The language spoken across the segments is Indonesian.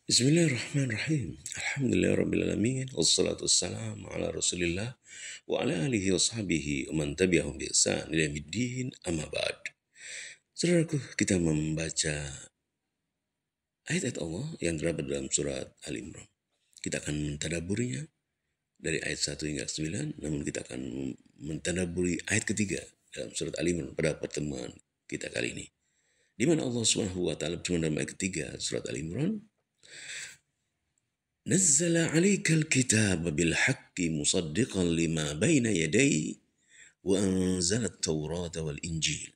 Bismillahirrahmanirrahim. Alhamdulillahirrabbilalamin. Wassalatu wassalamu ala rasulillah wa ala alihi wa sahbihi wa man tabi'ahum bi ihsan ila yaumiddin amma ba'd. Saudaraku, kita membaca ayat-ayat Allah yang terdapat dalam surat Al-Imran. Kita akan mentadabburinya dari ayat 1 hingga 9, namun kita akan mentadabburi ayat ketiga dalam surat Al-Imran pada pertemuan kita kali ini. Di mana Allah Subhanahu wa taala berfirman dalam ayat ketiga surat Al-Imran, "Nazzala 'alaikal kitaba bil haqqi musaddiqan lima baina yadayhi wa anzalat taurata wal injil."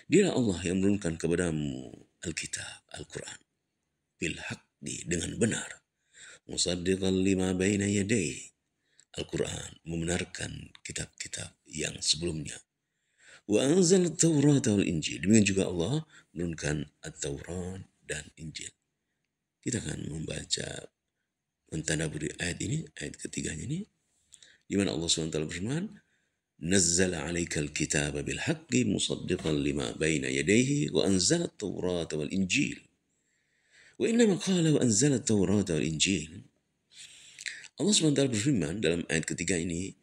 Dialah Allah yang menurunkan kepadamu Alkitab, Al-Quran, bil haqqi, dengan benar. Musaddiqan lima baina yadayhi. Al-Quran membenarkan kitab-kitab yang sebelumnya. Wa anzalat taurata wal injil. Demikian juga Allah menurunkan At-Taurat dan Injil. Kita akan membaca mentadabburi ayat ini, ayat ketiganya ini, di mana Allah SWT berfirman, "Nazzala 'alaikal kitaba bil haqqi musaddiqan lima baina yadayhi wa anzala at-taurata wal injil." Wa innama qala wa anzala at-taurata wal injil. Allah SWT berfirman dalam ayat ketiga ini,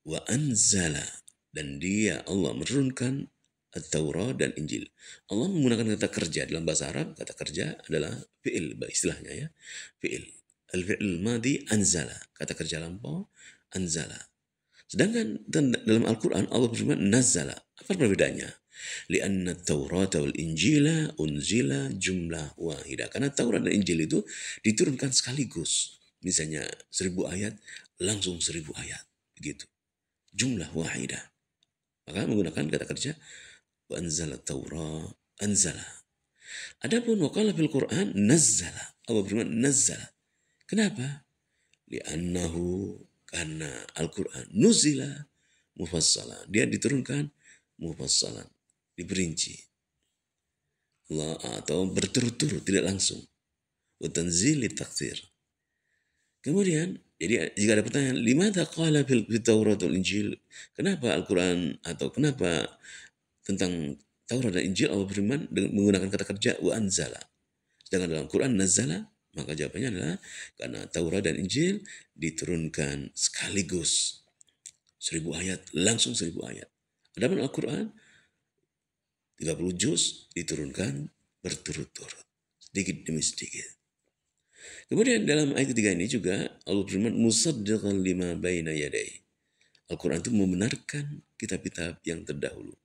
wa anzala, dan dia Allah menurunkan At-Taurat dan Injil. Allah menggunakan kata kerja dalam bahasa Arab. Kata kerja adalah fi'il, istilahnya ya, fi'il. Al-fi'il madi anzala, kata kerja lampau anzala. Sedangkan dalam Al-Quran Allah berfirman nazala. Apa perbedaannya? Lianna Taurat wal Injila unzila jumlah wahidah. Karena Taurat dan Injil itu diturunkan sekaligus. Misalnya 1000 ayat, langsung 1000 ayat. Begitu. Jumlah wahidah. Maka menggunakan kata kerja wa anzala Taurat anzala. Adapun waqala fil Quran nazzala. Allah berfirman nazzala. Kenapa? Li'annahu, karena Al-Quran nuzila mufassalan. Dia diturunkan mufassalan, diperinci. Allah, atau berturut-turut, tidak langsung. Wa tanzili taksir. Kemudian, jadi jika ada pertanyaan, limadha qala fil Taurat wal Injil? Kenapa Al-Quran atau kenapa tentang Taurat dan Injil Allah berfirman menggunakan kata kerja wa anzala. Sedangkan dalam Quran nazala, maka jawabannya adalah karena Taurat dan Injil diturunkan sekaligus. 1000 ayat, langsung 1000 ayat. Adapun Al-Quran 30 juz diturunkan berturut-turut, sedikit demi sedikit. Kemudian dalam ayat ketiga ini juga Allah berfirman musaddiqan lima baina yadayhi. Al-Quran itu membenarkan kitab-kitab yang terdahulu.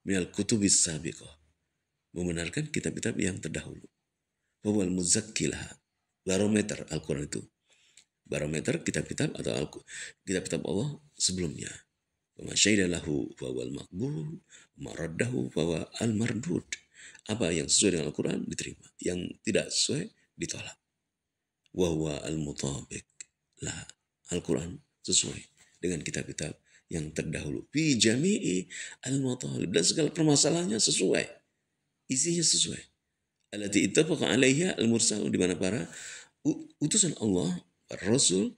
Minal kutubis sabiqah. Membenarkan kitab-kitab yang terdahulu. Wawal muzakkilah. Barometer Al-Quran itu. Barometer kitab-kitab atau kitab-kitab Allah sebelumnya. Wa syaida lahu wawal maqbul, maraddahu wawa al-mardud. Apa yang sesuai dengan Al-Quran diterima. Yang tidak sesuai ditolak. Wawa al-mutabiq. Lah, Al-Quran sesuai dengan kitab-kitab yang terdahulu. Fi jami'i al-matalib. Dan segala permasalahannya sesuai. Isinya sesuai. Allati ittafaqa alaiha al-mursalun, di mana para utusan Allah, para rasul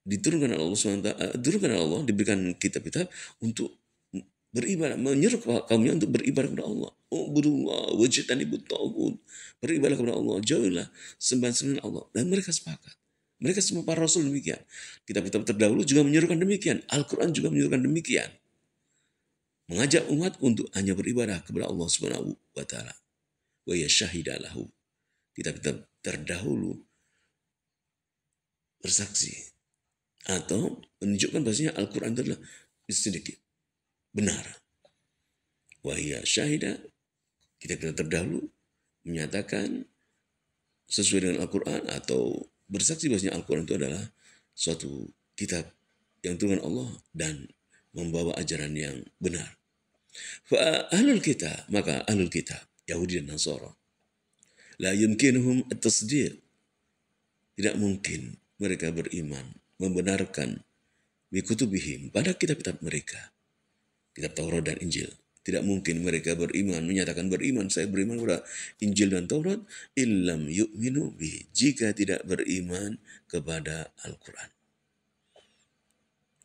diturunkan oleh Allah SWT, diberikan kitab-kitab untuk beribadah, menyeru kaumnya untuk beribadah kepada Allah. Ubudullah wajtanibut taghut. Beribadah kepada Allah, jauhilah sembahan-sembahan Allah. Dan mereka sepakat. Mereka semua para rasul demikian. Kitab-kitab terdahulu juga menyerukan demikian. Al-Quran juga menyerukan demikian. Mengajak umat untuk hanya beribadah kepada Allah Subhanahu wa taala. Wa yashhadu lahu. Kitab-kitab terdahulu bersaksi atau menunjukkan bahasanya Al-Quran itu adalah sedikit benar. Wa yashhadu, kitab-kitab terdahulu menyatakan sesuai dengan Al-Quran atau bersaksi bahasanya Al-Quran itu adalah suatu kitab yang turunkan Allah dan membawa ajaran yang benar. Fa ahlul kitab, maka ahlul kitab Yahudi dan Nasara, la yumkinuhum at-tasdiq, tidak mungkin mereka beriman, membenarkan bi kutubihim, pada kitab-kitab mereka, kitab Taurat dan Injil. Tidak mungkin mereka beriman, menyatakan beriman, saya beriman kepada Injil dan Taurat, illam yu'minu bihi, jika tidak beriman kepada Al-Quran.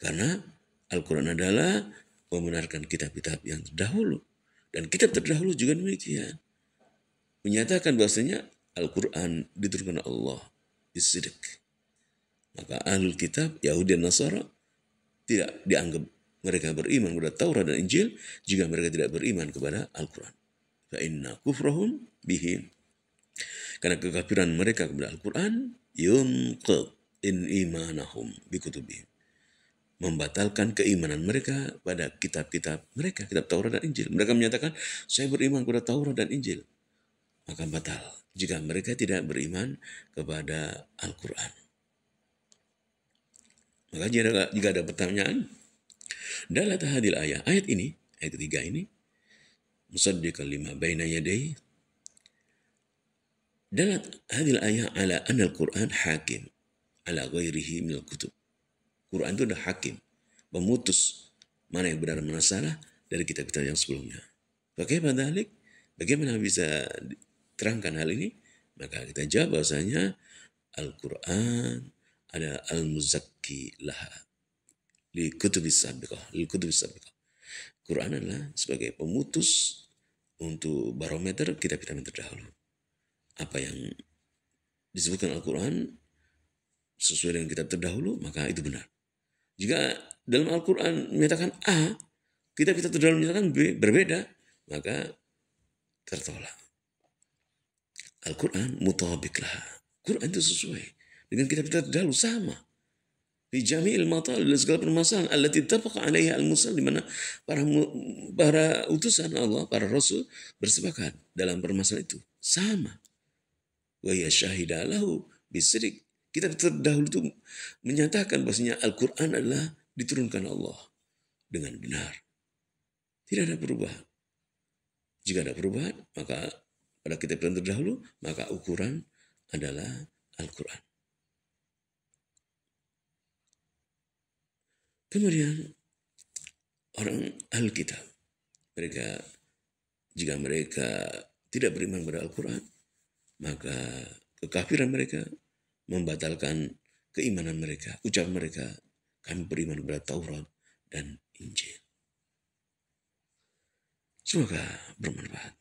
Karena Al-Quran adalah membenarkan kitab-kitab yang terdahulu. Dan kitab terdahulu juga demikian. Menyatakan bahwasanya Al-Quran diturunkan Allah bisidq. Maka ahlul kitab, Yahudi dan Nasara, tidak dianggap mereka beriman kepada Taurat dan Injil jika mereka tidak beriman kepada Al-Quran. Fa inna kufrahum bihim. Karena kekafiran mereka kepada Al-Quran, yunqid in imanahum bikutubihim. Membatalkan keimanan mereka pada kitab-kitab mereka, kitab Taurat dan Injil. Mereka menyatakan, saya beriman kepada Taurat dan Injil. Maka batal jika mereka tidak beriman kepada Al-Quran. Maka jika ada pertanyaan, dalat hadil ayat ini, ayat ketiga ini, musaddiqan lima baina yadayhi, dalat hadil ayat ala anna al-Quran hakim ala ghairihi minal kutub. Quran itu adalah hakim, memutus mana yang benar mana salah dari kitab-kitab yang sebelumnya. Bagaimana bisa terangkan hal ini? Maka kita jawab bahasanya Al-Quran ada al-muzakki laha li kutubis sabiqah. Quran adalah sebagai pemutus untuk barometer kitab-kitab yang terdahulu. Apa yang disebutkan Al-Quran sesuai dengan kitab terdahulu, maka itu benar. Jika dalam Al-Quran menyatakan A, kitab-kitab terdahulu menyatakan B, berbeda, maka tertolak. Al-Quran mutabik lah. Quran itu sesuai dengan kitab-kitab terdahulu, sama. Di jami'il matal, segala permasalahan allati tafaqa alaiha al-mursal, di mana para utusan Allah, para rasul bersepakat dalam permasalahan itu, sama. Wa ya syahida lahu bisidq. Kitab terdahulu itu menyatakan bahwasanya Al-Quran adalah diturunkan Allah dengan benar. Tidak ada perubahan. Jika ada perubahan, maka pada kitab yang terdahulu, maka ukuran adalah Al-Quran. Kemudian orang Alkitab, jika mereka tidak beriman pada Al-Quran, maka kekafiran mereka membatalkan keimanan mereka, ucapan mereka, kami beriman kepada Taurat dan Injil. Semoga bermanfaat.